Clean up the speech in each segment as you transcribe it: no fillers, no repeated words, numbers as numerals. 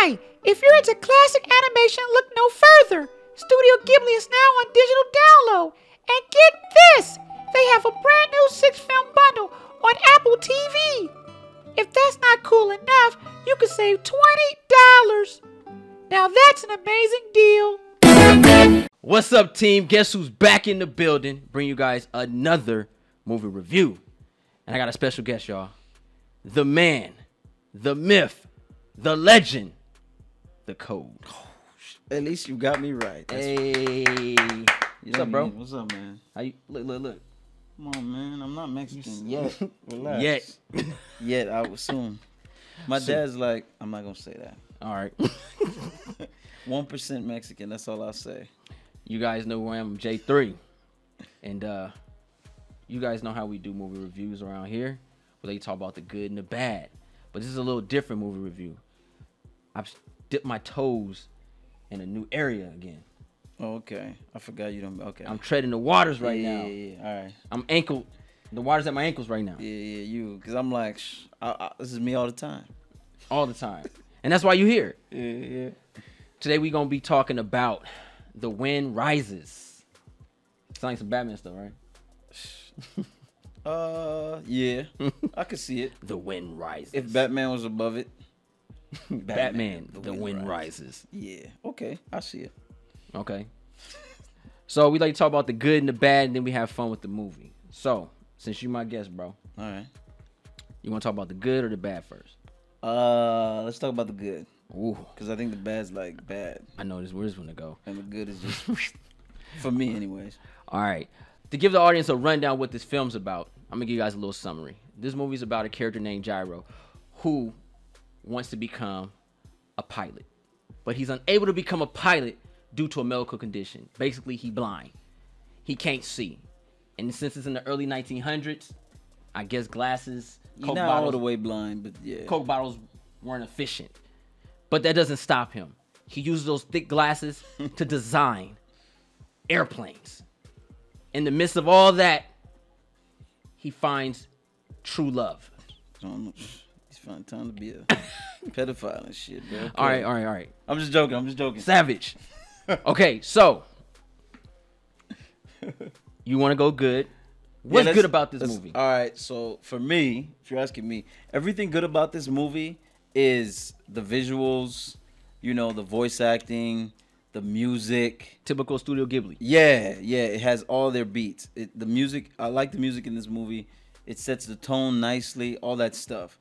Hi! If you're into classic animation, look no further. Studio Ghibli is now on digital download. And get this! They have a brand new 6-film bundle on Apple TV. If that's not cool enough, you can save $20. Now that's an amazing deal. What's up, team? Guess who's back in the building? Bring you guys another movie review. And I got a special guest, y'all. The man, the myth, the legend, the code. At least you got me right. Hey. What's up, bro? What's up, man? How you look? Come on, man. I'm not Mexican Yet. Relax. Yet. Yet, I will soon. My dad's like, I'm not going to say that. All right. 1% Mexican. That's all I'll say. You guys know who I am, J3. And you guys know how we do movie reviews around here. Where they talk about the good and the bad. But this is a little different movie review. I've dipped my toes in a new area again. Oh, okay. I forgot you don't. Okay. I'm treading the waters right now. Yeah. All right. I'm ankle. The water's at my ankles right now. Yeah, you. Because I'm like, this is me all the time. All the time. And that's why you're here. Yeah. Today we're going to be talking about The Wind Rises. It's like some Batman stuff, right? Yeah. I could see it. The Wind Rises. If Batman was above it. Batman, The Wind Rises. Yeah. Okay. I see it. Okay. So we like to talk about the good and the bad, and then we have fun with the movie. So, since you my guest, bro. All right. You want to talk about the good or the bad first? Let's talk about the good. Ooh. Because I think the bad's like bad. I know where's one to go. And the good is just, for me anyways. All right. To give the audience a rundown what this film's about, I'm going to give you guys a little summary. This movie's about a character named Gyro who wants to become a pilot. But he's unable to become a pilot due to a medical condition. Basically, he's blind. He can't see. And since it's in the early 1900s, I guess glasses, You're not all the way blind, but yeah. Coke bottles weren't efficient. But that doesn't stop him. He uses those thick glasses to design airplanes. In the midst of all that, he finds true love. He's finding time to be a pedophile and shit, bro. Okay. All right. I'm just joking. Savage. Okay, so you want to go good. What's good about this movie? All right, so for me, if you're asking me, everything good about this movie is the visuals, the voice acting, the music. Typical Studio Ghibli. Yeah, it has all their beats. The music, I like the music in this movie. It sets the tone nicely, all that stuff.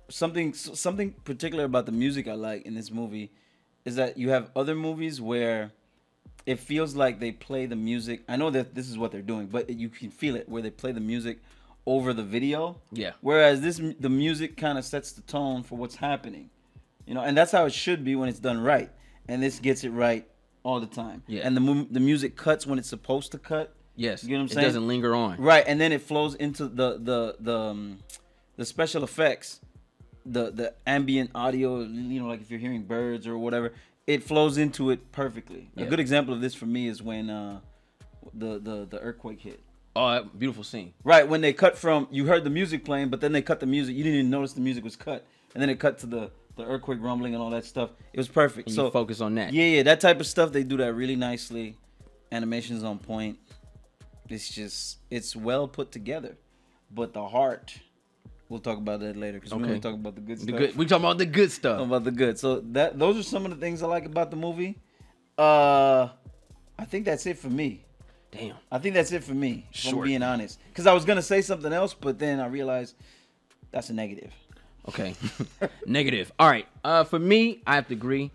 Something particular about the music I like in this movie is that you have other movies where it feels like they play the music. I know that this is what they're doing, but you can feel it where they play the music over the video. Yeah. Whereas the music kind of sets the tone for what's happening, and that's how it should be when it's done right. And this gets it right all the time. Yeah. And the music cuts when it's supposed to cut. Yes. You know what I'm saying? It doesn't linger on. Right, and then it flows into the special effects. The ambient audio, like if you're hearing birds or whatever, it flows into it perfectly. Yeah. A good example of this for me is when the earthquake hit. Oh, beautiful scene. Right, when they cut from, you heard the music playing, but then they cut the music. You didn't even notice the music was cut, and then it cut to the earthquake rumbling and all that stuff. It was perfect. And so you focus on that. Yeah, that type of stuff, they do that really nicely. Animation's on point. It's well put together, but the heart. We'll talk about that later because we're going to talk about the good stuff. We talking about the good stuff. Talking about the good. So those are some of the things I like about the movie. I think that's it for me. Damn. I think that's it for me. If I'm being honest, because I was gonna say something else, but then I realized that's a negative. Okay. Negative. All right. For me, I have to agree.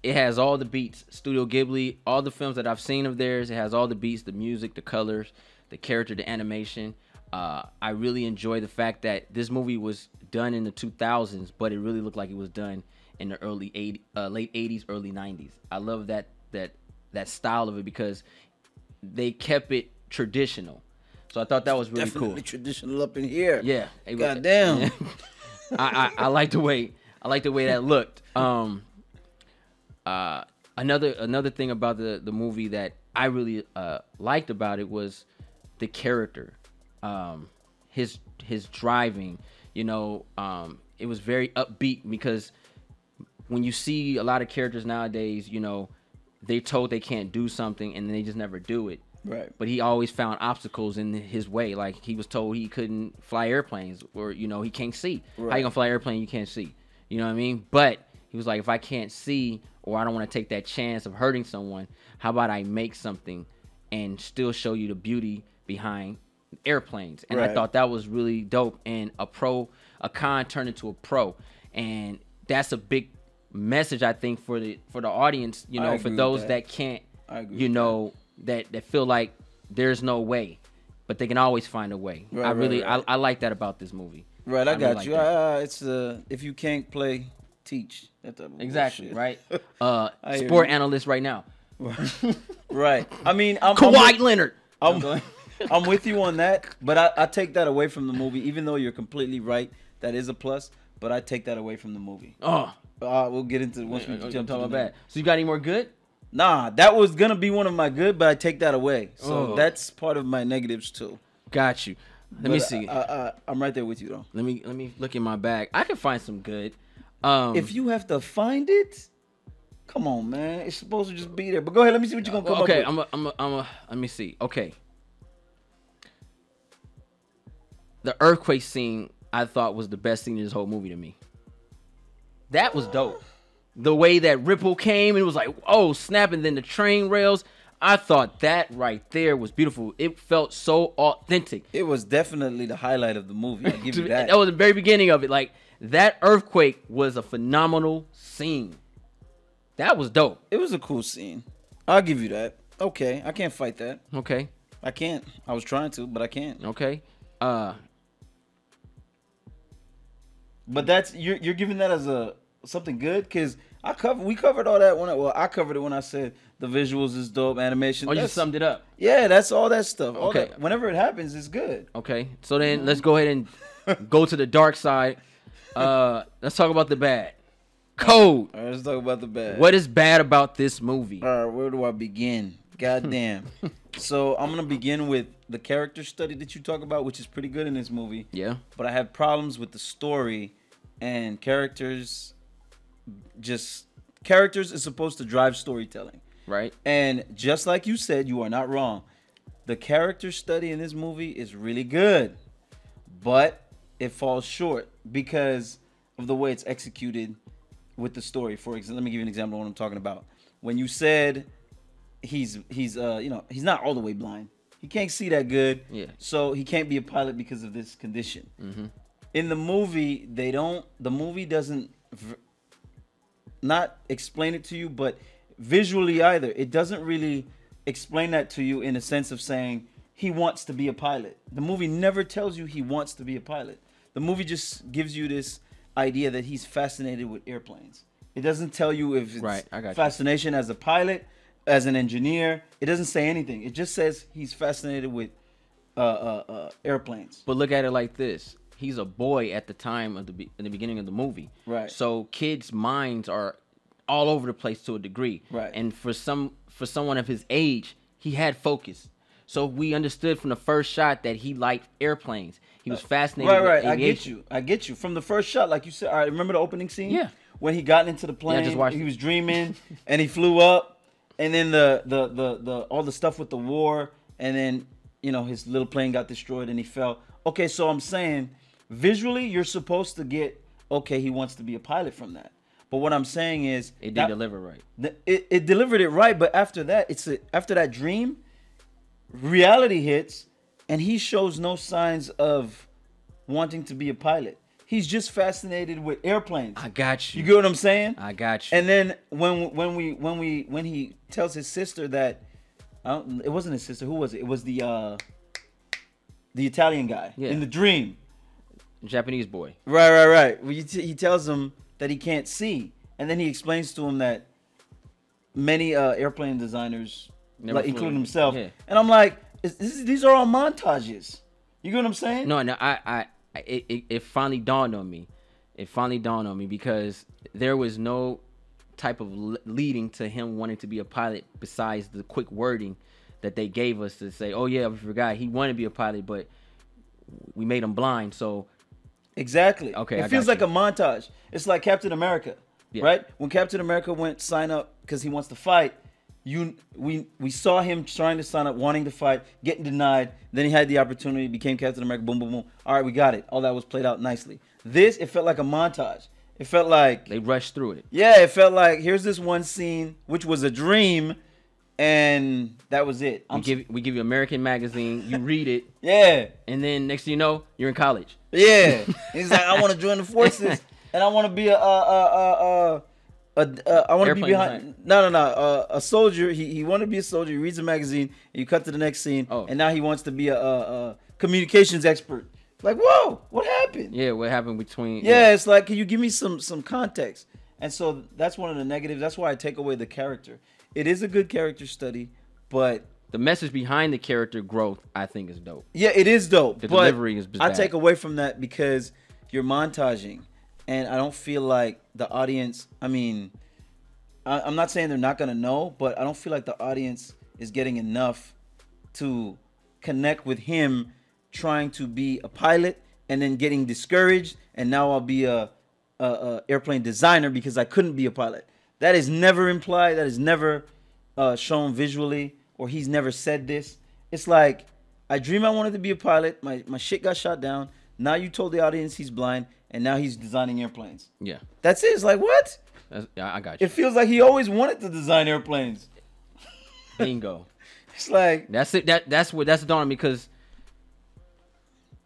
It has all the beats. Studio Ghibli, all the films that I've seen of theirs, it has all the beats, the music, the colors, the character, the animation. I really enjoy the fact that this movie was done in the 2000s, but it really looked like it was done in the late 80s, early 90s. I love that style of it because they kept it traditional. So I thought that was really Definitely cool. Traditional up in here. Yeah. Goddamn. I like the way that looked. Another thing about the movie that I really liked about it was the character. His driving, it it was very upbeat because when you see a lot of characters nowadays, you know, they told they can't do something and they just never do it. Right. But he always found obstacles in his way. Like he was told he couldn't fly airplanes, or you know, he can't see. Right. How you gonna fly an airplane you can't see? You know what I mean? But he was like, if I can't see, or I don't want to take that chance of hurting someone, how about I make something and still show you the beauty behind airplanes? And I Right. thought that was really dope. And a con turned into a pro, and that's a big message, I think, for the audience. You I know, agree for with those that. that can't, I agree you with know, that feel like there's no way, but they can always find a way. Right, I really, right. I like that about this movie. Right, I really got like you. that. It's if you can't play, teach. That type of Exactly, bullshit. right? I hear Sport you. analyst right now. Right. I mean, I'm Kawhi Leonard. I'm with you on that, but I take that away from the movie, even though you're completely right. That is a plus, but I take that away from the movie. Oh, We'll get into once we I'm jump to talking the about bad. So you got any more good? Nah, that was gonna be one of my good, but I take that away. So Oh. that's part of my negatives too. Got you. Let me But, see. I'm right there with you though. Let me look in my bag. I can find some good. If you have to find it, come on, man. It's supposed to just be there. But go ahead. Let me see what you're gonna come okay, up with. let me see. Okay. The earthquake scene I thought was the best scene in this whole movie to me. That was dope. The way that Ripple came and it was like, oh, snap, and then the train rails. I thought that right there was beautiful. It felt so authentic. It was definitely the highlight of the movie. I'll give you that. That was the very beginning of it. Like, that earthquake was a phenomenal scene. That was dope. It was a cool scene. I'll give you that. Okay, I can't fight that. Okay. I can't. I was trying to, but I can't. Okay. But that's you're giving that as a something good because we covered all that I covered it when I said the visuals is dope, animation. Oh, you That's- summed it up. Yeah, that's all that stuff. All Okay. that- whenever it happens, it's good. Okay. So then let's go ahead and go to the dark side. Let's talk about the bad. Code. All right, let's talk about the bad. What is bad about this movie? All right, where do I begin? God damn. So I'm gonna begin with the character study that you talk about, which is pretty good in this movie. Yeah. But I have problems with the story and characters. Characters is supposed to drive storytelling. Right. And just like you said, you are not wrong. The character study in this movie is really good, but it falls short because of the way it's executed with the story. For example, let me give you an example of what I'm talking about. When you said he's not all the way blind. He can't see that good. Yeah. So he can't be a pilot because of this condition. Mm-hmm. In the movie, the movie doesn't not explain it to you, but visually either. It doesn't really explain that to you in a sense of saying he wants to be a pilot. The movie never tells you he wants to be a pilot. The movie just gives you this idea that he's fascinated with airplanes. It doesn't tell you if it's Right, I got you. fascination as a pilot, as an engineer. It doesn't say anything. It just says he's fascinated with airplanes. But look at it like this. He's a boy at the time of in the beginning of the movie. Right. So kids' minds are all over the place to a degree. Right. And for someone of his age, he had focus. So we understood from the first shot that he liked airplanes. He was fascinated with Right. aviation. I get you. From the first shot, like you said, all right, remember the opening scene? Yeah. When he got into the plane, just watched he it. was dreaming and he flew up, and then the all the stuff with the war, and then his little plane got destroyed and he fell. Okay, so I'm saying visually you're supposed to get he wants to be a pilot from that. But what I'm saying is It didn't deliver right. It delivered it right, but after that, after that dream, reality hits, and he shows no signs of wanting to be a pilot. He's just fascinated with airplanes. I got you. You get what I'm saying? I got you. And then when he tells his sister that it wasn't his sister, who was it? It was the Italian guy Yeah. in the dream. Japanese boy. Right. Well, he tells him that he can't see, and then he explains to him that many airplane designers, Never flew. including himself, Yeah. and I'm like, these are all montages. You get what I'm saying? No, it finally dawned on me. It finally dawned on me because there was no type of leading to him wanting to be a pilot besides the quick wording that they gave us to say, oh yeah, we forgot he wanted to be a pilot, but we made him blind. So Exactly. Okay, It I feels got like a montage. It's like Captain America, Yeah. right? When Captain America went sign up because he wants to fight, we saw him trying to sign up, wanting to fight, getting denied. Then he had the opportunity, became Captain America. Boom, boom, boom. All right, we got it. All that was played out nicely. This, it felt like a montage. It felt like They rushed through it. yeah, it felt like here's this one scene which was a dream, and that was it. We give you American magazine. You read it, Yeah. and then next thing you know, you're in college. Yeah, he's like, I want to join the forces, and I want to be I want to be Airplane behind. No, a soldier. He wanted to be a soldier. He reads a magazine. And you cut to the next scene, and now he wants to be a communications expert. Like, whoa, what happened? Yeah, what happened between? Yeah, it's like, can you give me some context? And so that's one of the negatives. That's why I take away the character. It is a good character study, but The message behind the character growth, I think, is dope. yeah, it is dope. The but delivery is I bad. take away from that because you're montaging, and I don't feel like the audience. I mean, I'm not saying they're not gonna know, but I don't feel like the audience is getting enough to connect with him trying to be a pilot and then getting discouraged, and now I'll be a airplane designer because I couldn't be a pilot. That is never implied. That is never shown visually, or he's never said this. It's like, I dream I wanted to be a pilot. My shit got shot down. Now you told the audience he's blind, and now he's designing airplanes. Yeah, That's it. It's like, what? I got you. It feels like he always wanted to design airplanes. Bingo. It's like, That's it. That's the dawn because.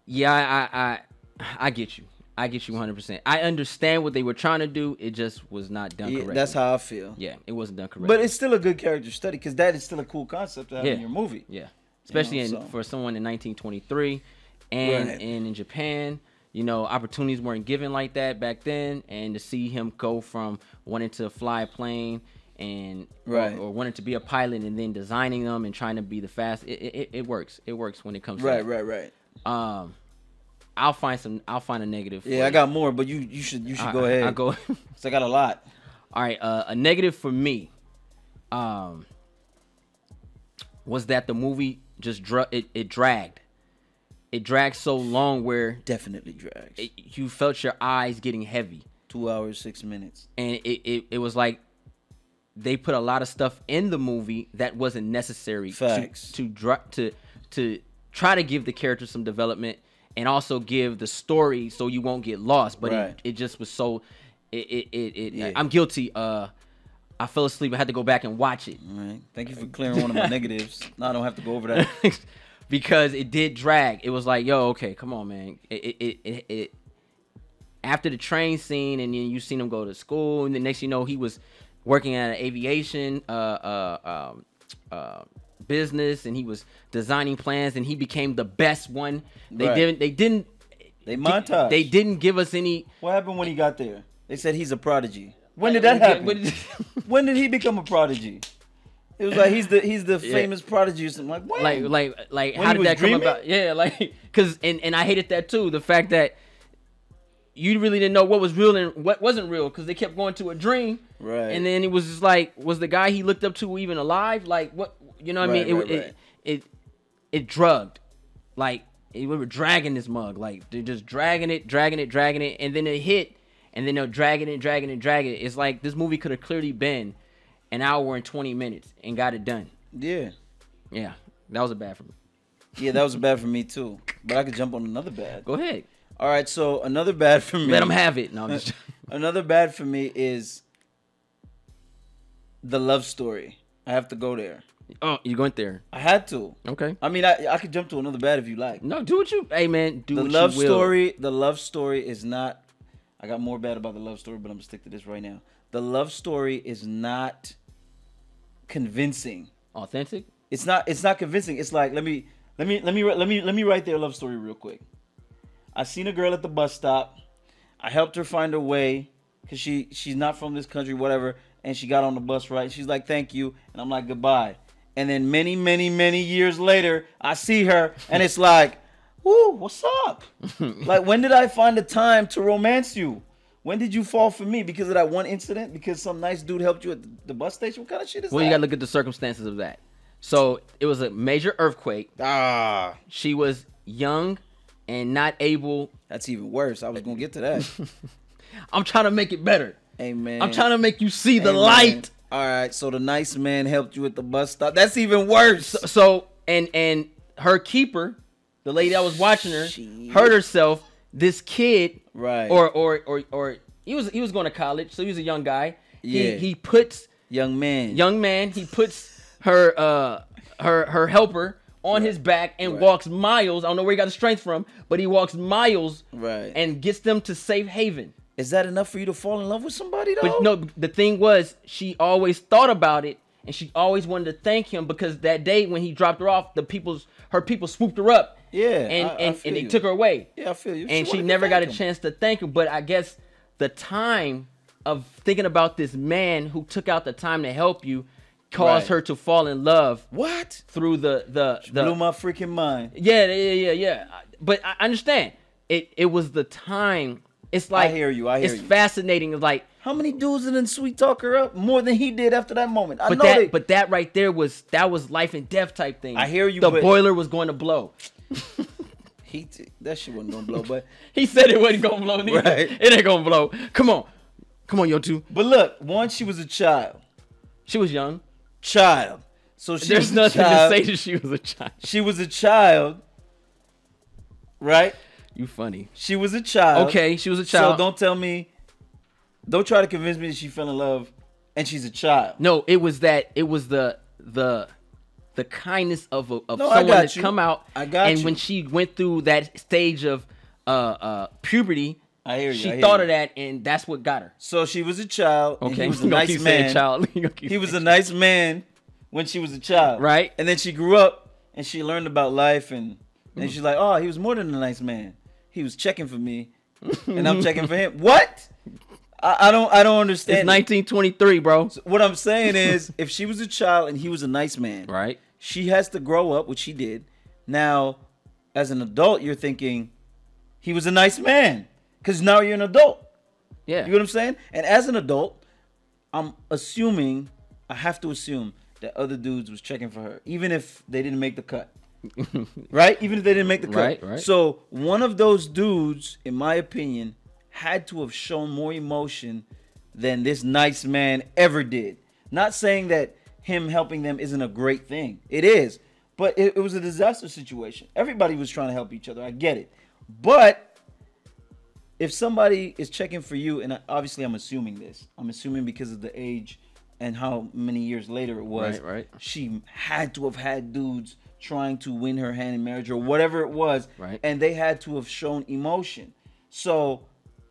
Yeah, I get you. I get you 100%. I understand what they were trying to do. It just was not done yeah, correctly. that's how I feel. Yeah, it wasn't done correctly. But it's still a good character study because that is still a cool concept to have in your movie. Yeah, especially so. for someone in 1923, and Right. and in Japan, opportunities weren't given like that back then, and to see him go from wanting to fly a plane and Right. or wanting to be a pilot and then designing them and trying to be the fast, it works. It works when it comes to Right. that. I'll find a negative. for Yeah, I you. got more, but you should go ahead. I'll go. 'Cause I got a lot. All right, a negative for me was that the movie just it dragged. It dragged so long where Definitely drags. you felt your eyes getting heavy, 2 hours, 6 minutes. and it was like they put a lot of stuff in the movie that wasn't necessary Facts. to try to give the character some development and also give the story so you won't get lost. But Right. it just was so Yeah. I'm guilty. I fell asleep. I had to go back and watch it. All right. Thank you for clearing one of my negatives. Now I don't have to go over that. Because it did drag. It was like, yo, okay, come on, man. It after the train scene, and then you seen him go to school, and the next you know he was working at an aviation business, and he was designing plans, and he became the best one. Right. They montage. They didn't give us any. What happened when he got there? They said he's a prodigy. When did that happen? When did he become a prodigy? It was like he's the Yeah. famous prodigy or something. Like when? like When how he did was that come dreaming? about? Yeah, like because and I hated that too. The fact that you really didn't know what was real and what wasn't real because they kept going to a dream. Right. And then it was just like, was the guy he looked up to even alive? Like what? You know what I mean? Right. It drugged. Like we were dragging this mug. Like they're just dragging it, and then it hit, and then they're dragging it. It's like this movie could have clearly been an hour and 20 minutes and got it done. Yeah. Yeah, that was a bad for me. Yeah, that was bad for me too. But I could jump on another bad. Go ahead. All right, so another bad for me. Let them have it. No, I'm just Another bad for me is the love story. I have to go there. Oh, you going there? I had to. Okay. I mean, I could jump to another bad if you like. No, do what you. Hey, man, do The what love you will. story. The love story is not. I got more bad about the love story, but I'm gonna stick to this right now. The love story is not convincing. Authentic. It's not convincing. It's like let me write their love story real quick. I seen a girl at the bus stop. I helped her find her way because she's not from this country, whatever. And she got on the bus, right? She's like, "Thank you," and I'm like, "Goodbye." And then many years later, I see her, and it's like, "Woo, what's up?" Like, when did I find the time to romance you? When did you fall for me? Because of that one incident? Because some nice dude helped you at the bus station? What kind of shit is Well, that? you gotta look at the circumstances of that. So it was a major earthquake. Ah, She was young and not able. That's even worse. I was gonna get to that. I'm trying to make it better. Hey man, I'm trying to make you see the Hey, light. man. All right, so the nice man helped you at the bus stop. That's even worse. So and her keeper, the lady that was watching her, Shit. hurt herself. This kid, Right. Or he was going to college, so he was a young guy. Yeah. He puts young man. He puts her helper on his back and Right. walks miles. I don't know where he got the strength from, but he walks miles Right. and gets them to safe haven. Is that enough for you to fall in love with somebody though? But no, the thing was, she always thought about it, and she always wanted to thank him because that day when he dropped her off, her people swooped her up. Yeah, and I feel they you. took her away. Yeah, I feel you. And she wanted to never got a thank him. chance to thank him. But I guess the time of thinking about this man who took out the time to help you caused Right. her to fall in love What? through the Blew my freaking mind. yeah. But I understand. It was the time. It's like I hear you. I hear it's you. fascinating. It's like How many dudes didn't sweet talk her up more than he did after that moment? I but know that they, that right there was life and death type thing. I hear you, The but- boiler was going to blow. that shit wasn't gonna blow. But He said it wasn't gonna blow. Neither. Right. It ain't gonna blow. Come on, yo, two. but look, once she was a child. She was young. So she There's was nothing a child. to say that she was a child. She was a child, right? You funny. She was a child. Okay, she was a child. So don't try to convince me that she fell in love and she's a child. No, it was the kindness of No, I someone got that's you. come out. I got and you. when she went through that stage of puberty, I hear you. she I hear thought you. of that, and that's what got her. So she was a child. And Okay, he was a You gonna nice keep saying man. child. You gonna keep He was a saying nice man when she was a child. Right. And then she grew up and she learned about life and she's like, oh, he was more than a nice man. He was checking for me and I'm checking for him. What? I don't It's understand. 1923, bro. What I'm saying is, if she was a child and he was a nice man, Right. she has to grow up, which she did. Now, as an adult, you're thinking he was a nice man because now you're an adult. Yeah. You know what I'm saying? And as an adult, I have to assume that other dudes was checking for her, even if they didn't make the cut. Right? Even if they didn't make the cut. Right. So one of those dudes, in my opinion, had to have shown more emotion than this nice man ever did. Not saying that him helping them isn't a great thing. It is. But it was a disaster situation. Everybody was trying to help each other. I get it. But if somebody is checking for you, and obviously I'm assuming this. I'm assuming because of the age and how many years later it was. Right. She had to have had dudes trying to win her hand in marriage or whatever it was. Right. And they had to have shown emotion. So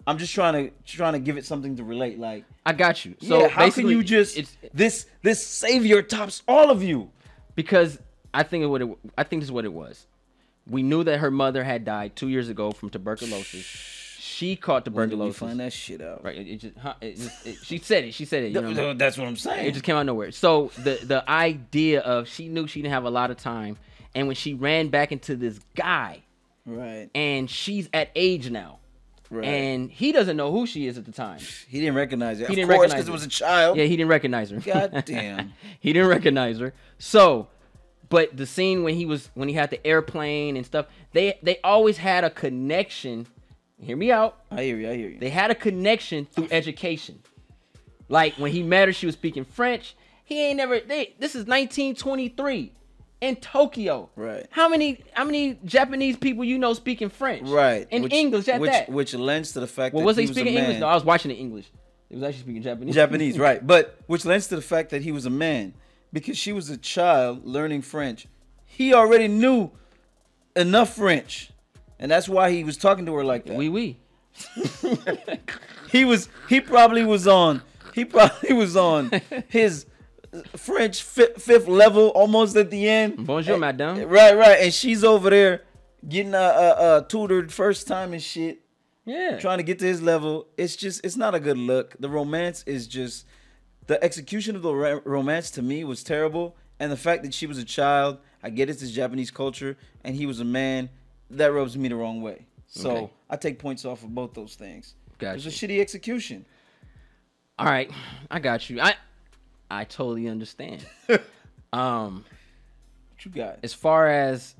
I'm just trying to give it something to relate. Like, I got you. So yeah, how can basically, you just it's this savior tops all of you? because I think this is what it was. We knew that her mother had died 2 years ago from tuberculosis. She caught When did we tuberculosis. find that shit out? Right. She said it. You know, That's what I'm saying. it just came out of nowhere. So the idea of she knew she didn't have a lot of time, and when she ran back into this guy, Right. and she's at age now, Right. and he doesn't know who she is at the time. He didn't recognize it. He Of didn't course, recognize because it her. was a child. Yeah, he didn't recognize her. God damn. He didn't recognize her. So, but the scene when he had the airplane and stuff, they always had a connection. Hear me out. I hear you. They had a connection through education. Like when he met her, she was speaking French. He ain't never. This is 1923 in Tokyo. Right. How many Japanese people you know speaking French? Right. And English at that. Which lends to the fact Well, that was he they was a speaking man. English? No, I was watching it English. It was actually speaking Japanese. Japanese, right. But which lends to the fact that he was a man. Because she was a child learning French. He already knew enough French. And that's why he was talking to her like that. Oui. He probably was on his French fifth level almost at the end. Bonjour, madame. Right. And she's over there getting tutored first time and shit. Yeah. Trying to get to his level. It's not a good look. The romance is just, the execution of the romance to me was terrible. And the fact that she was a child, I get it's Japanese culture, and he was a man, that rubs me the wrong way. So Okay. I take points off of both those things. Gotcha. It was a shitty execution. All right, I got you. I totally understand. What you got? As far as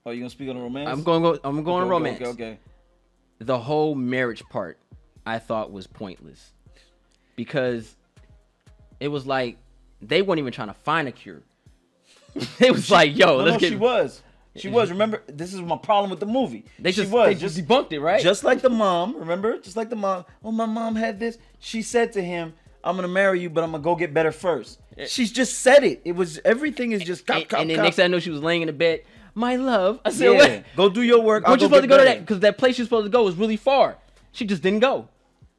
Oh, you gonna speak on the romance? I'm going Okay, romance. Okay. The whole marriage part I thought was pointless because it was like they weren't even trying to find a cure. It was like, yo, let's get. She was. She was. Remember, this is my problem with the movie. They just debunked it, right? Just like the mom. Remember, just like the mom. Oh, my mom had this. She said to him, "I'm gonna marry you, but I'm gonna go get better first." She's just said it. It was everything is just cop. And then next thing I know, she was laying in the bed. My love, I said, Yeah. what? Go do your work. Weren't you supposed to go to that? Because that place you're supposed to go was really far. She just didn't go.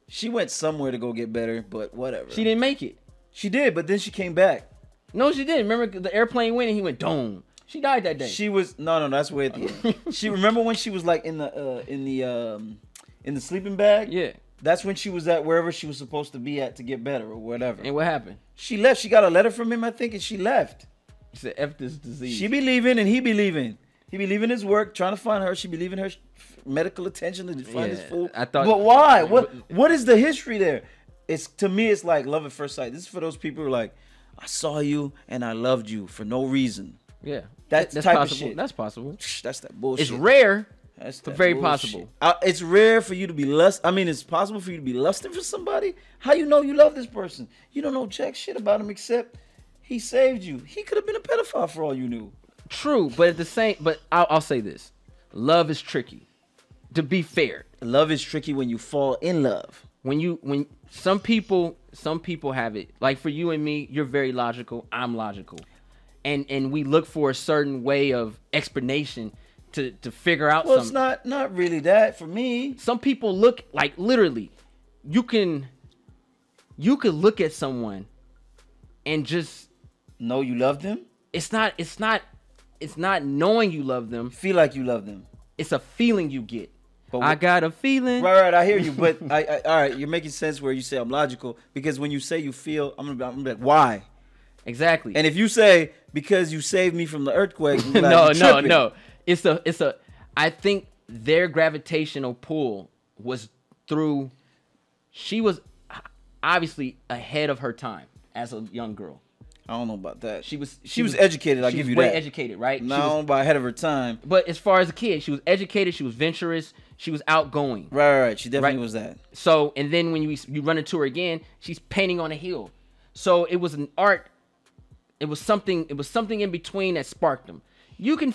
She went somewhere to go get better, but whatever. She didn't make it. She did, but then she came back. No, she didn't. Remember the airplane went and he went dome. She died that day. She was no. That's way at the end. She remember when she was like in the sleeping bag. Yeah. That's when she was at wherever she was supposed to be at to get better or whatever. And what happened? She left. She got a letter from him, I think, and she left. She said, "F this disease." She be leaving and he be leaving. He be leaving his work, trying to find her. She be leaving her medical attention to find his food. I thought, but why? What is the history there? It's to me, it's like love at first sight. This is for those people who are like, I saw you and I loved you for no reason. Yeah, that's the type possible. of shit. That's possible. That's that bullshit. It's rare. That's but very bullshit. possible. It's rare for you to be I mean, it's possible for you to be lusting for somebody. How you know you love this person? You don't know jack shit about him except he saved you. He could have been a pedophile for all you knew. True, but I'll say this: love is tricky. To be fair, love is tricky when you fall in love. When some people have it. Like for you and me, you're very logical. I'm logical, and we look for a certain way of explanation to figure out. Well, something. It's not really that for me. Some people look like literally, you could look at someone and just know you love them. It's not knowing you love them. Feel like you love them. It's a feeling you get. I got a feeling. Right. I hear you, but I all right. You're making sense where you say I'm logical because when you say you feel, I'm gonna be like, why? Exactly. And if you say because you saved me from the earthquake, like, no. It's a. I think their gravitational pull was through. She was obviously ahead of her time as a young girl. I don't know about that. She was educated. I'll give you that. She was way educated, right? No, by ahead of her time. But as far as a kid, she was educated. She was venturous. She was outgoing. Right. She definitely was that. So, and then when you run into her again, she's painting on a hill. So it was an art. It was something in between that sparked them. You can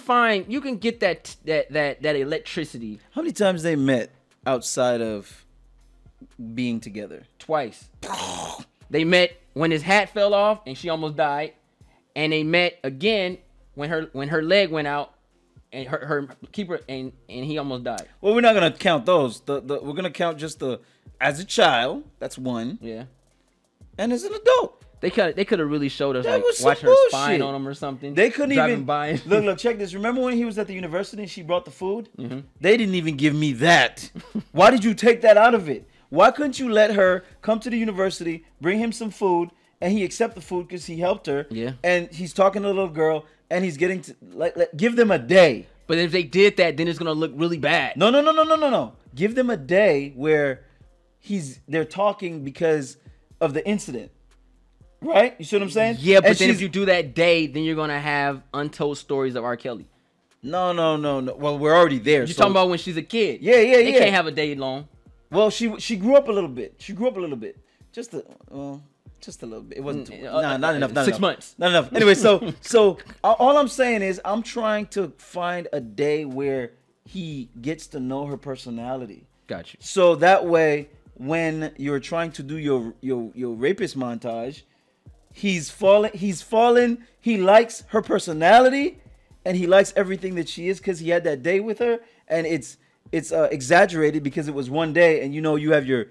get that electricity. How many times they met outside of being together? Twice. They met when his hat fell off and she almost died, and they met again when her leg went out and her keeper and he almost died. Well, we're not gonna count those. We're gonna count just as a child. That's one. Yeah. And as an adult. They could have really showed us that like watching her spying on him or something. They couldn't even by. Look, check this. Remember when he was at the university and she brought the food? Mm-hmm. They didn't even give me that. Why did you take that out of it? Why couldn't you let her come to the university, bring him some food, and he accept the food because he helped her? Yeah. And he's talking to the little girl, and he's getting to give them a day. But if they did that, then it's gonna look really bad. No. Give them a day where they're talking because of the incident. Right? You see what I'm saying? Yeah, but then if you do that day, then you're gonna have untold stories of R. Kelly. No. Well, we're already there. You're talking about when she's a kid. Yeah. They can't have a day long. Well, she grew up a little bit. Just a little bit. It wasn't not enough. 6 months. Not enough. Anyway, so all I'm saying is I'm trying to find a day where he gets to know her personality. Got you. So that way, when you're trying to do your rapist montage, he's fallen. He likes her personality, and he likes everything that she is because he had that day with her, and it's exaggerated because it was one day, and you have your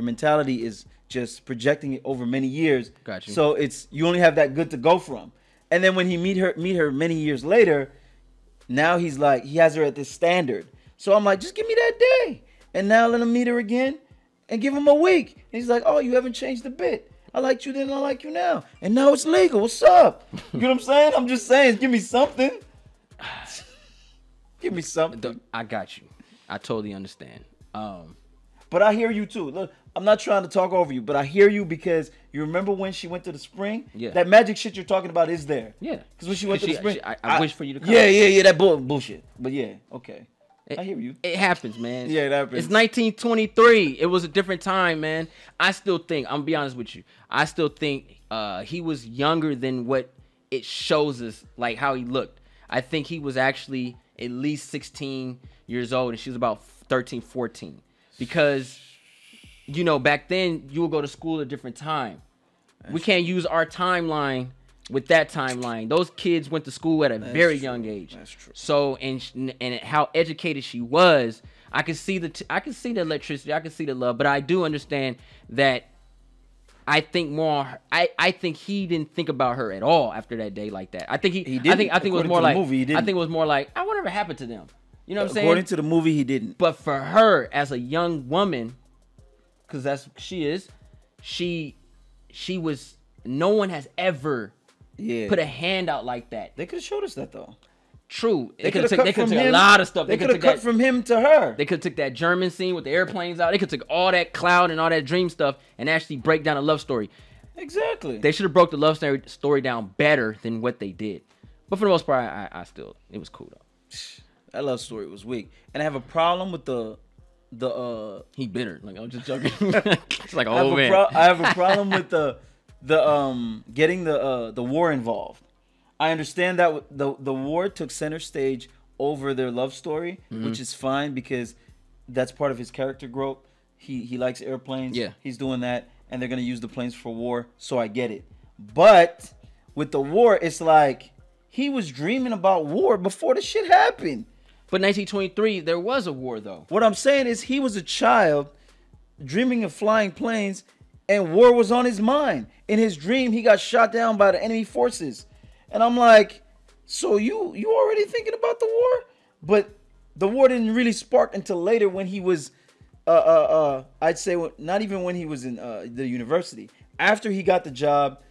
mentality is just projecting it over many years. Got you. So you only have that good to go from, and then when he meet her many years later, now he's like he has her at this standard. So I'm like, just give me that day, and now let him meet her again, and give him a week. And he's like, oh, you haven't changed a bit. I liked you then, I like you now, and now it's legal. What's up? You know what I'm saying? I'm just saying, give me something. Give me something. I got you. I totally understand. But I hear you too. Look, I'm not trying to talk over you, but I hear you because you remember when she went to the spring? Yeah. That magic shit you're talking about is there. Yeah. Because when she went to the spring, I wish for you to come. Yeah. That bullshit. But yeah, okay. I hear you. It happens, man. Yeah, it happens. It's 1923. It was a different time, man. I still think, I'm gonna be honest with you, I still think he was younger than what it shows us, like how he looked. I think he was actually at least 16 years old, and she was about 13, 14. Because, you know, back then, you would go to school at a different time. We can't use our timeline with that timeline. Those kids went to school at a very young age. That's true. So and how educated she was, I can see the electricity, I can see the love, but I do understand that. I think more. I think he didn't think about her at all after that day like that. I think he didn't. I think it was more like. I think it was more like, I wonder what happened to them. You know what I'm saying? According to the movie, he didn't. But for her as a young woman, because that's what she is, she was. No one has ever put a hand out like that. They could have showed us that though. True. They could have took a lot of stuff. They could have cut from him to her. They could have took that German scene with the airplanes out. They could have took all that cloud and all that dream stuff and actually break down a love story. Exactly. They should have broke the love story down better than what they did. But for the most part, I still, it was cool though. That love story was weak, and I have a problem with the He bitter. Like, I'm just joking. It's like, oh man. I have a problem with the getting the war involved. I understand that the war took center stage over their love story, which is fine because that's part of his character growth. He likes airplanes. Yeah. He's doing that, and they're gonna use the planes for war, so I get it. But with the war, it's like he was dreaming about war before the shit happened. But 1923, there was a war though. What I'm saying is he was a child dreaming of flying planes, and war was on his mind. In his dream, he got shot down by the enemy forces. And I'm like, so you already thinking about the war? But the war didn't really spark until later when he was, I'd say not even when he was in the university. After he got the job,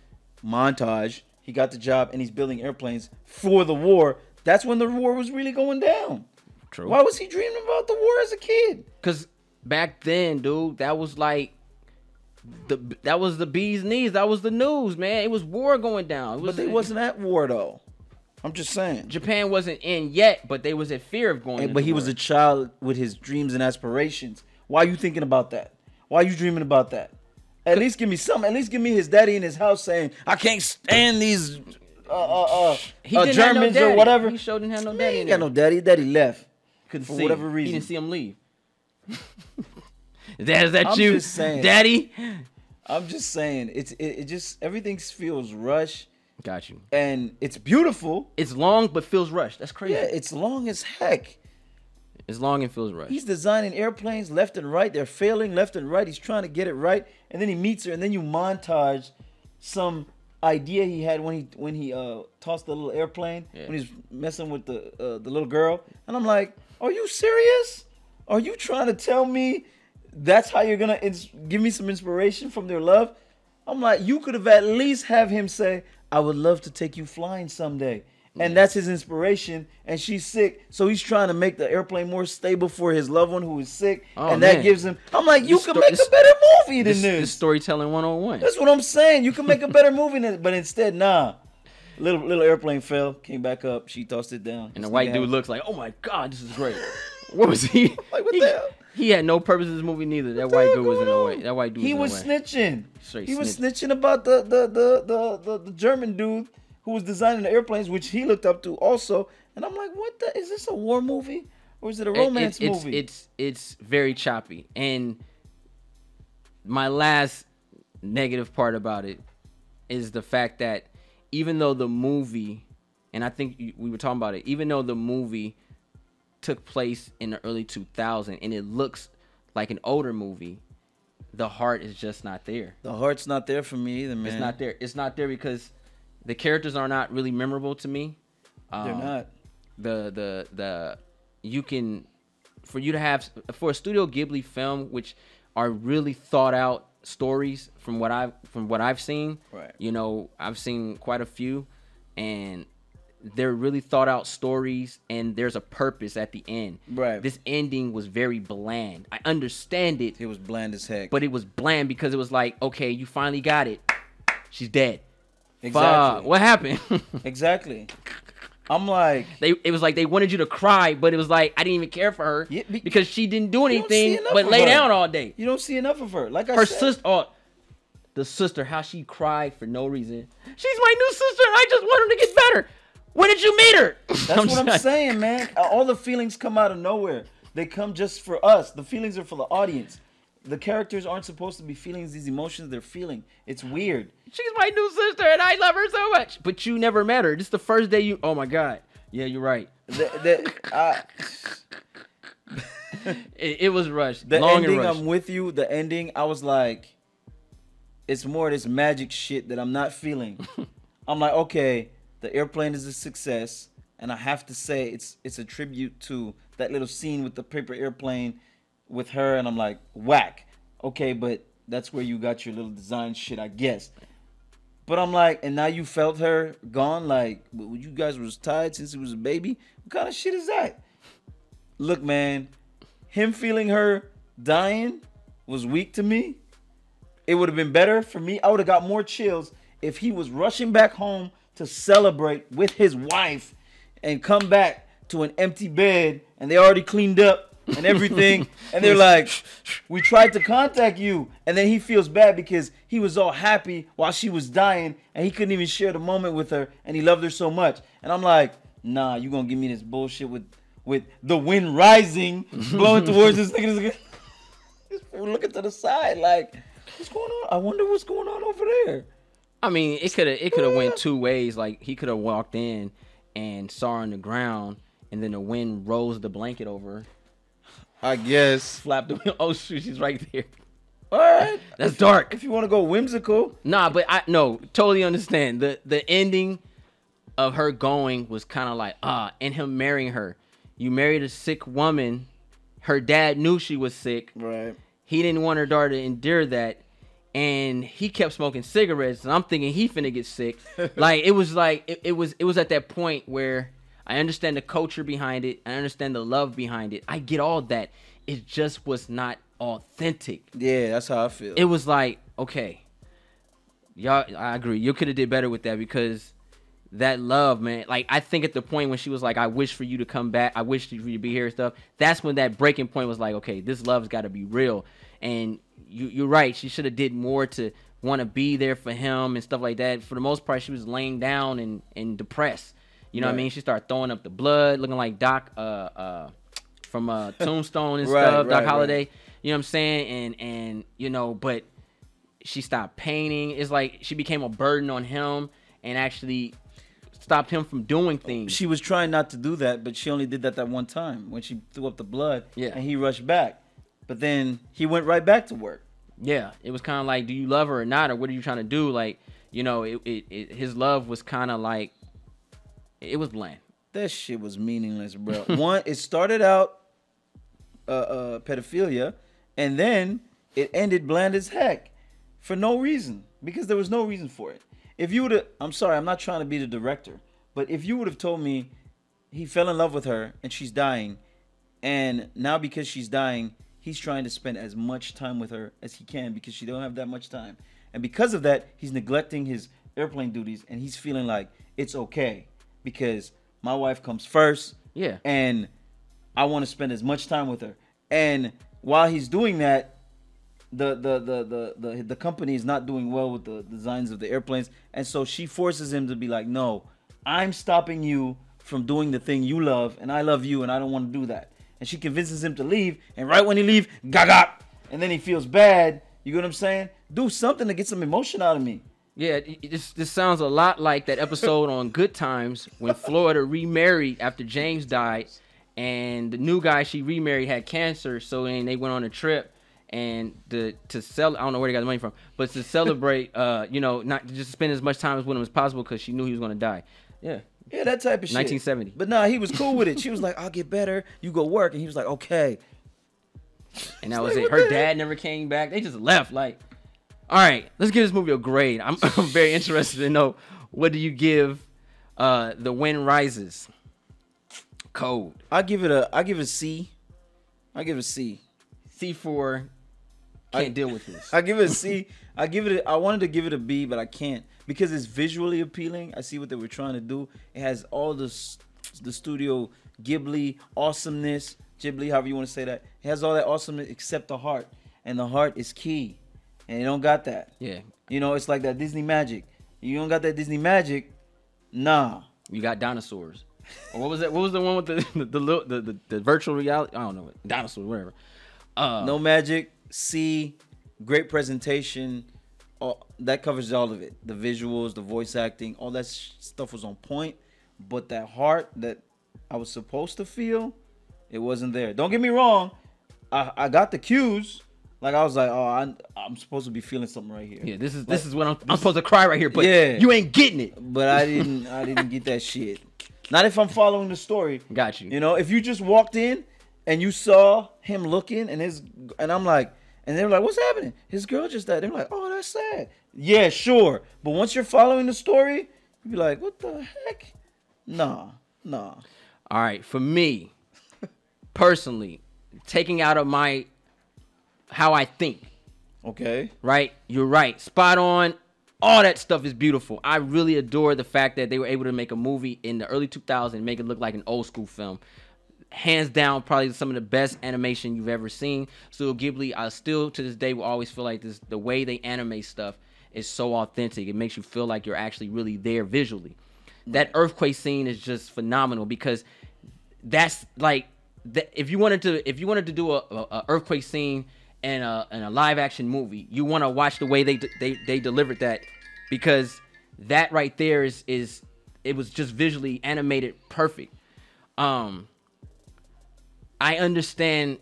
montage, he got the job and he's building airplanes for the war. That's when the war was really going down. True. Why was he dreaming about the war as a kid? Because back then, dude, that was like, that was the bee's knees. That was the news, man. It was war going down. But they wasn't at war though. I'm just saying. Japan wasn't in yet, but they was in fear of going. But he was a child with his dreams and aspirations. Why are you thinking about that? Why are you dreaming about that? At least give me something. At least give me his daddy in his house saying, "I can't stand these Germans or whatever." He sure didn't have no Man, daddy. he in got there. no daddy. Daddy left Couldn't for see whatever him. reason. He didn't see him leave. Is that I'm you, just saying. Daddy? I'm just saying. It just everything feels rushed, Got you. and it's beautiful. It's long but feels rushed. That's crazy. Yeah, it's long as heck. It's long and feels rushed. He's designing airplanes left and right. They're failing left and right. He's trying to get it right, and then he meets her, and then you montage some idea he had when he tossed the little airplane when he's messing with the little girl, and I'm like, are you serious? Are you trying to tell me that's how you're gonna give me some inspiration from their love? I'm like, you could have at least have him say, I would love to take you flying someday. And that's his inspiration, and she's sick, so he's trying to make the airplane more stable for his loved one who is sick, and that gives him. I'm like, you can make a better movie than this. This storytelling 101. That's what I'm saying. You can make a better movie than, but instead, nah. Little airplane fell, came back up. She tossed it down, and the white dude looks like, oh my god, this is great. What was he? Like, what the hell? He had no purpose in this movie neither. That white dude was in the way. That white dude. He was in the way. snitching. Straight he was snitching about the German dude who was designing the airplanes, which he looked up to also. And I'm like, what the? Is this a war movie or is it a romance movie? It's very choppy. And my last negative part about it is the fact that even though the movie, and I think we were talking about it, even though the movie took place in the early 2000s and it looks like an older movie, the heart is just not there. The heart's not there for me either, man. It's not there. It's not there because the characters are not really memorable to me. They're not. You can, for you to have, for a Studio Ghibli film, which are really thought out stories from what I've seen. Right. You know, I've seen quite a few, and they're really thought out stories and there's a purpose at the end. Right. This ending was very bland. I understand it, It was bland as heck. but it was bland because it was like, okay, you finally got it. She's dead. Exactly. Fuck, what happened? Exactly. I'm like, It was like they wanted you to cry, but it was like I didn't even care for her Yeah, because she didn't do don't see anything enough but of lay her. down all day. you don't see enough of her. Like I Her said, sister, the sister, how she cried for no reason. She's my new sister, and I just want her to get better. When did you meet her? that's what I'm saying, man. All the feelings come out of nowhere. They come just for us. The feelings are for the audience. The characters aren't supposed to be feeling these emotions they're feeling. It's weird. She's my new sister, and I love her so much. But you never met her. This is the first day you. Oh my god. Yeah, you're right. It was rushed. The Long ending, and rushed. I'm with you. The ending, I was like, it's more of this magic shit that I'm not feeling. I'm like, okay, the airplane is a success, and I have to say it's a tribute to that little scene with the paper airplane with her, and I'm like, whack. Okay, but that's where you got your little design shit, I guess. But I'm like, and now you felt her gone, like, you guys was tied since he was a baby? What kind of shit is that? Look, man, him feeling her dying was weak to me. It would have been better for me. I would have got more chills if he was rushing back home to celebrate with his wife and come back to an empty bed and they already cleaned up and everything. And they're like, we tried to contact you. And then he feels bad because he was all happy while she was dying and he couldn't even share the moment with her and he loved her so much. And I'm like, nah, you gonna give me this bullshit with the wind rising, blowing towards this nigga. This fool looking to the side like, what's going on? I wonder what's going on over there. I mean, it could have went two ways. Like he could have walked in and saw her on the ground, and then the wind rose the blanket over her, I guess. flapped the. Oh shoot, she's right there. All right. That's dark. If you want to go whimsical. Nah, but I no totally understand the ending of her going was kind of like and him marrying her. You married a sick woman. Her dad knew she was sick. Right. He didn't want her daughter to endure that, and he kept smoking cigarettes. And I'm thinking he finna get sick. Like it was at that point where I understand the culture behind it. I understand the love behind it. I get all that. It just was not authentic. Yeah, that's how I feel. It was like, okay, y'all, I agree. You could have did better with that because that love, man. Like I think at the point when she was like, I wish for you to come back. I wish for you to be here and stuff. That's when that breaking point was like, okay, this love's got to be real. And you're right. She should have did more to want to be there for him and stuff like that. For the most part, she was laying down and depressed. You know what I mean? She started throwing up the blood, looking like Doc from Tombstone and stuff, Doc Holliday. Right. You know what I'm saying? And you know, but she stopped painting. It's like she became a burden on him and actually stopped him from doing things. She was trying not to do that, but she only did that one time when she threw up the blood. Yeah. And he rushed back. But then he went right back to work. Yeah. It was kind of like, do you love her or not? Or what are you trying to do? Like, you know, his love was kind of like, it was bland. That shit was meaningless, bro. One, it started out pedophilia, and then it ended bland as heck for no reason. Because there was no reason for it. If you would have, I'm sorry, I'm not trying to be the director, but if you would have told me he fell in love with her and she's dying, and now because she's dying, he's trying to spend as much time with her as he can because she don't have that much time. And because of that, he's neglecting his airplane duties and he's feeling like it's okay because my wife comes first. Yeah. And I want to spend as much time with her. And while he's doing that, the company is not doing well with the designs of the airplanes, and so she forces him to be like, no, I'm stopping you from doing the thing you love, and I love you, and I don't want to do that. And she convinces him to leave, and right when he leaves, gaga, and then he feels bad. You get what I'm saying? Do something to get some emotion out of me. Yeah, this sounds a lot like that episode on Good Times when Florida remarried after James died, and the new guy she remarried had cancer, so then they went on a trip. And to sell, I don't know where they got the money from, but to celebrate, you know, not just spend as much time with him as possible because she knew he was going to die. Yeah. Yeah, that type of shit. 1970. But nah, he was cool with it. She was like, I'll get better. You go work. And he was like, okay. And that was it. Her dad never came back. They just left. Like, all right, let's give this movie a grade. I'm very interested to know, what do you give The Wind Rises. Cold. I give it a C. I give it a C. C4. Can't deal with this. I give it a C. I wanted to give it a B, but I can't because it's visually appealing. I see what they were trying to do. It has all the studio Ghibli awesomeness, Ghibli, however you want to say that. It has all that awesomeness except the heart, and the heart is key, and they don't got that. Yeah. You know, it's like that Disney magic. You don't got that Disney magic, nah. You got dinosaurs. Or what was that? What was the one with the virtual reality? I don't know. Dinosaurs, whatever. No magic. C, great presentation. That covers all of it. The visuals, the voice acting, all that stuff was on point. But that heart that I was supposed to feel, it wasn't there. Don't get me wrong. I got the cues. Like I was like, oh, I'm supposed to be feeling something right here. Yeah, this is what I'm supposed to cry right here. But yeah, you ain't getting it. But I didn't get that shit. Not if I'm following the story. Got you. You know, if you just walked in and you saw him looking and I'm like, and they were like, what's happening? His girl just died. They're like, oh, that's sad. Yeah, sure. But once you're following the story, you'd be like, what the heck? Nah. All right, for me, personally, taking out of my how I think. Okay. Right? You're right. Spot on. All that stuff is beautiful. I really adore the fact that they were able to make a movie in the early 2000s and make it look like an old school film. Hands down, probably some of the best animation you've ever seen. Studio Ghibli, I still to this day will always feel like this. The way they animate stuff is so authentic. It makes you feel like you're actually really there visually. That earthquake scene is just phenomenal because that's like if you wanted to do a earthquake scene in a live action movie, you want to watch the way they delivered that because that right there is it was just visually animated perfect. I understand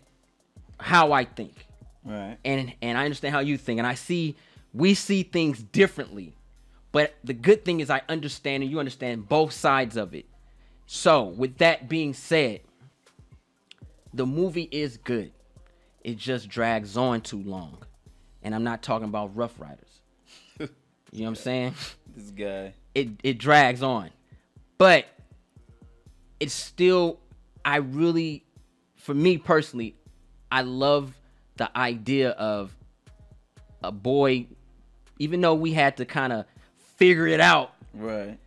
how I think. Right. And I understand how you think. And we see things differently. But the good thing is I understand and you understand both sides of it. So, with that being said, the movie is good. It just drags on too long. And I'm not talking about Rough Riders. You know what I'm saying? This guy. It drags on. But it's still, for me personally, I love the idea of a boy, even though we had to kind of figure it out. Right.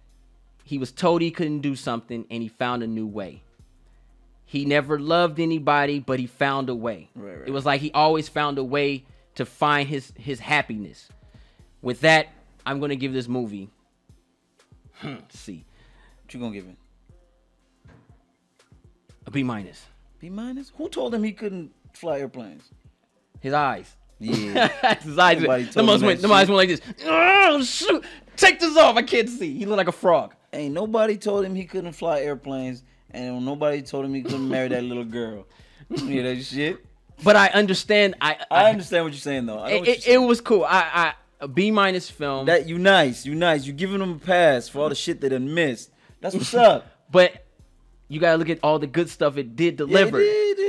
He was told he couldn't do something and he found a new way. He never loved anybody, but he found a way. Right. It was like he always found a way to find his happiness. With that, I'm going to give this movie C. What you going to give it? A B-. B-? Who told him he couldn't fly airplanes? His eyes. Yeah. His eyes. The eyes went like this. Oh, shoot. Take this off. I can't see. He looked like a frog. Ain't nobody told him he couldn't fly airplanes. And nobody told him he couldn't marry that little girl. You hear that shit? But I understand. I understand what you're saying, though. It was cool. A B- film. That you nice. You giving them a pass for all the shit they done missed. That's what's up. But you gotta look at all the good stuff it did deliver.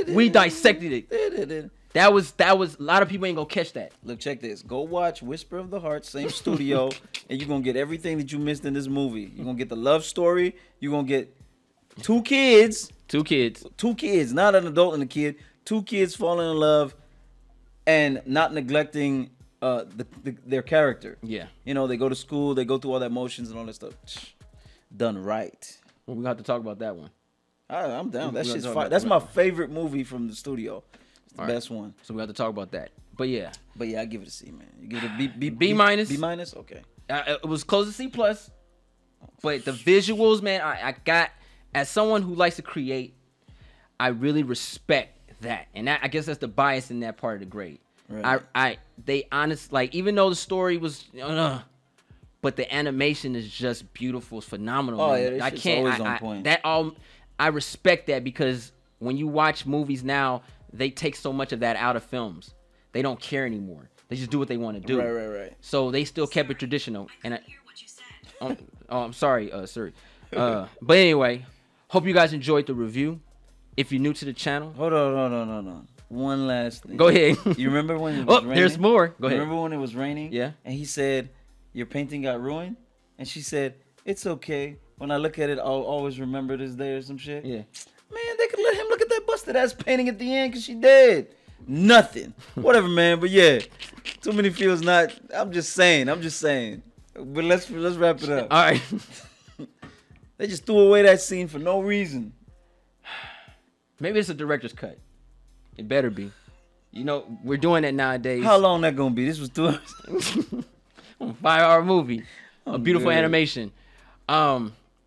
We dissected it. That was a lot of people ain't gonna catch that. Look, check this. Go watch Whisper of the Heart, same studio, and you're gonna get everything that you missed in this movie. You're gonna get the love story. You're gonna get two kids, not an adult and a kid. Two kids falling in love and not neglecting their character. Yeah. You know, they go to school, they go through all that motions and all that stuff. Done right. Well, we got to talk about that one. I'm down. That shit's fine. That's my favorite movie from the studio. It's the best one. So we have to talk about that. But yeah, I give it a C, man. You give it a B-? B-? Okay. It was close to C+. But the visuals, man, I got, as someone who likes to create, I really respect that. And I guess that's the bias in that part of the grade. Right. They honestly, like, even though the story was, but the animation is just beautiful. It's phenomenal. Oh, man. yeah, always on point. I respect that because when you watch movies now, they take so much of that out of films. They don't care anymore. They just do what they want to do. Right. So they still kept it traditional. And I'm sorry, Siri. But anyway, hope you guys enjoyed the review. If you're new to the channel, hold on, no. One last thing. Go ahead. You remember when it was raining? There's more. Go ahead. Remember when it was raining? Yeah. And he said, "Your painting got ruined," and she said, "It's okay. when I look at it, I'll always remember this day or some shit. Yeah. Man, they could let him look at that busted ass painting at the end because she dead. Nothing. Whatever, man. But yeah, too many feels not. I'm just saying. But let's wrap it up. All right. They just threw away that scene for no reason. Maybe it's a director's cut. It better be. You know, we're doing that nowadays. How long that gonna be? This was 2 hours. 5-hour movie. A beautiful good. animation.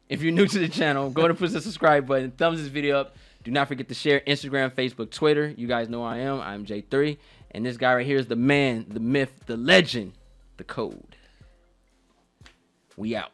If you're new to the channel, go and push the subscribe button. Thumbs this video up. Do not forget to share Instagram, Facebook, Twitter. You guys know who I am. I'm J3. And this guy right here is the man, the myth, the legend, the code. We out.